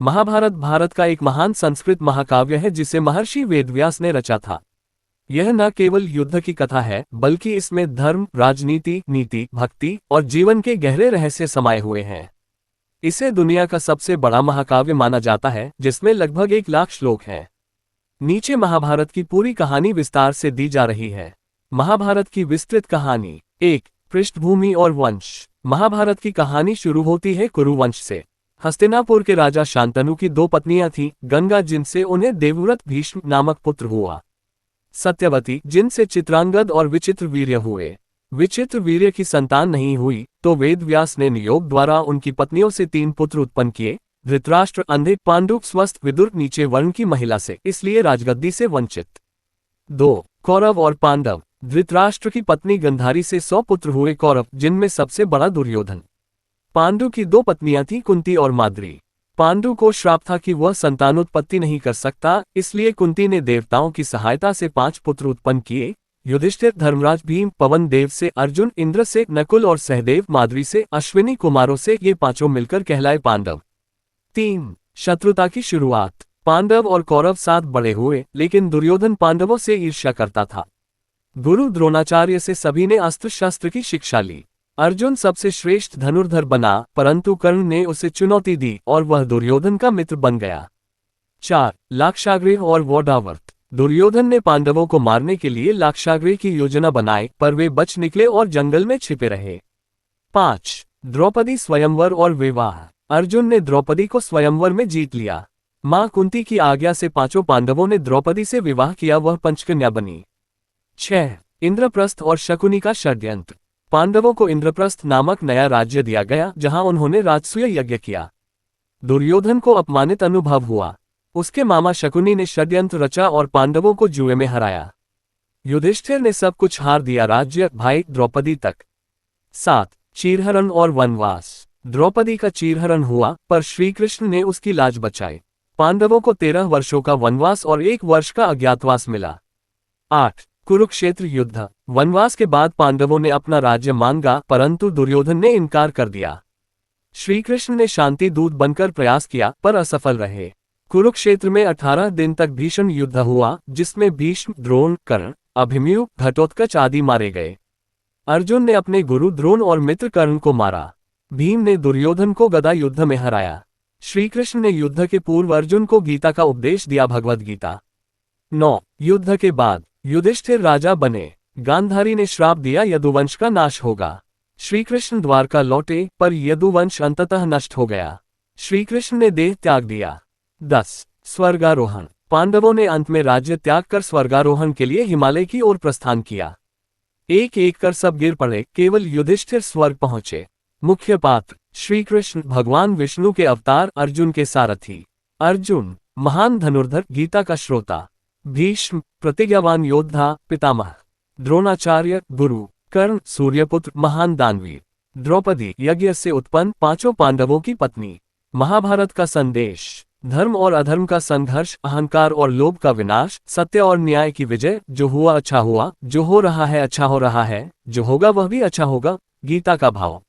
महाभारत भारत का एक महान संस्कृत महाकाव्य है जिसे महर्षि वेदव्यास ने रचा था। यह न केवल युद्ध की कथा है बल्कि इसमें धर्म, राजनीति, नीति, भक्ति और जीवन के गहरे रहस्य समाये हुए हैं। इसे दुनिया का सबसे बड़ा महाकाव्य माना जाता है जिसमें लगभग 1 लाख श्लोक हैं। नीचे महाभारत की पूरी कहानी विस्तार से दी जा रही है। महाभारत की विस्तृत कहानी। 1. पृष्ठभूमि और वंश। महाभारत की कहानी शुरू होती है कुरु वंश से। हस्तिनापुर के राजा शांतनु की 2 पत्नियां थीं, गंगा जिनसे उन्हें देवव्रत भीष्म नामक पुत्र हुआ, सत्यवती जिनसे चित्रांगद और विचित्रवीर्य हुए। विचित्रवीर्य की संतान नहीं हुई तो वेदव्यास ने नियोग द्वारा उनकी पत्नियों से 3 पुत्र उत्पन्न किए। धृतराष्ट्र अंधे, पांडु स्वस्थ, विदुर नीचे वर्ण की महिला से, इसलिए राजगद्दी से वंचित। 2. कौरव और पांडव। धृतराष्ट्र की पत्नी गंधारी से 100 पुत्र हुए कौरव, जिनमें सबसे बड़ा दुर्योधन। पांडु की 2 पत्नियां थीं, कुंती और माद्री। पांडु को श्राप था कि वह संतानोत्पत्ति नहीं कर सकता, इसलिए कुंती ने देवताओं की सहायता से 5 पुत्र उत्पन्न किए। युधिष्ठिर, धर्मराज, भीम, पवन देव से अर्जुन, इंद्र से नकुल और सहदेव, माद्री से अश्विनी कुमारों से ये 5 मिलकर कहलाए पांडव। 3. शत्रुता की शुरुआत। पांडव और कौरव साथ बड़े हुए, लेकिन दुर्योधन पांडवों से ईर्ष्या करता था। गुरु द्रोणाचार्य से सभी ने अस्त्र शस्त्र की शिक्षा ली। अर्जुन सबसे श्रेष्ठ धनुर्धर बना, परंतु कर्ण ने उसे चुनौती दी और वह दुर्योधन का मित्र बन गया। 4. लाक्षागृह और वोडावर्त। दुर्योधन ने पांडवों को मारने के लिए लाक्षागृह की योजना बनाई, पर वे बच निकले और जंगल में छिपे रहे। 5. द्रौपदी स्वयंवर और विवाह। अर्जुन ने द्रौपदी को स्वयंवर में जीत लिया। मां कुंती की आज्ञा से 5 पांडवों ने द्रौपदी से विवाह किया, वह पंचकन्या बनी। 6. इंद्रप्रस्थ और शकुनी का षड्यंत्र। पांडवों को इंद्रप्रस्थ नामक नया राज्य दिया गया, जहां उन्होंने राजसूय यज्ञ किया। दुर्योधन को अपमानित अनुभव हुआ। उसके मामा शकुनी ने षड्यंत्र रचा और पांडवों को जुए में हराया। युधिष्ठिर ने सब कुछ हार दिया, राज्य, भाई, द्रौपदी तक। 7. चीरहरण और वनवास। द्रौपदी का चीरहरण हुआ, पर श्रीकृष्ण ने उसकी लाज बचाई। पांडवों को 13 वर्षों का वनवास और 1 वर्ष का अज्ञातवास मिला। 8. कुरुक्षेत्र युद्ध। वनवास के बाद पांडवों ने अपना राज्य मांगा, परंतु दुर्योधन ने इनकार कर दिया। श्रीकृष्ण ने शांति दूत बनकर प्रयास किया, पर असफल रहे। कुरुक्षेत्र में 18 दिन तक भीषण युद्ध हुआ, जिसमें भीष्म, द्रोण, कर्ण, अभिमन्यु, घटोत्कच आदि मारे गए। अर्जुन ने अपने गुरु द्रोण और मित्र कर्ण को मारा। भीम ने दुर्योधन को गदा युद्ध में हराया। श्रीकृष्ण ने युद्ध के पूर्व अर्जुन को गीता का उपदेश दिया, भगवद गीता। 9. युद्ध के बाद युधिष्ठिर राजा बने। गांधारी ने श्राप दिया, यदुवंश का नाश होगा। श्रीकृष्ण द्वारका लौटे, पर यदुवंश अंततः नष्ट हो गया। श्रीकृष्ण ने देह त्याग दिया। 10. स्वर्गारोहण। पांडवों ने अंत में राज्य त्याग कर स्वर्गारोहण के लिए हिमालय की ओर प्रस्थान किया। एक एक कर सब गिर पड़े, केवल युधिष्ठिर स्वर्ग पहुंचे। मुख्य पात्र श्रीकृष्ण, भगवान विष्णु के अवतार, अर्जुन के सारथी। अर्जुन महान धनुर्धर, गीता का श्रोता। भीष्म प्रतिज्ञावान योद्धा, पितामह। द्रोणाचार्य गुरु। कर्ण सूर्यपुत्र, महान दानवीर। द्रौपदी यज्ञ से उत्पन्न, 5 पांडवों की पत्नी। महाभारत का संदेश। धर्म और अधर्म का संघर्ष, अहंकार और लोभ का विनाश, सत्य और न्याय की विजय। जो हुआ अच्छा हुआ, जो हो रहा है अच्छा हो रहा है, जो होगा वह भी अच्छा होगा। गीता का भाव।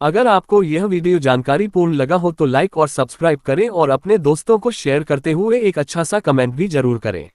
अगर आपको यह वीडियो जानकारी पूर्ण लगा हो तो लाइक और सब्सक्राइब करें और अपने दोस्तों को शेयर करते हुए एक अच्छा सा कमेंट भी जरूर करें।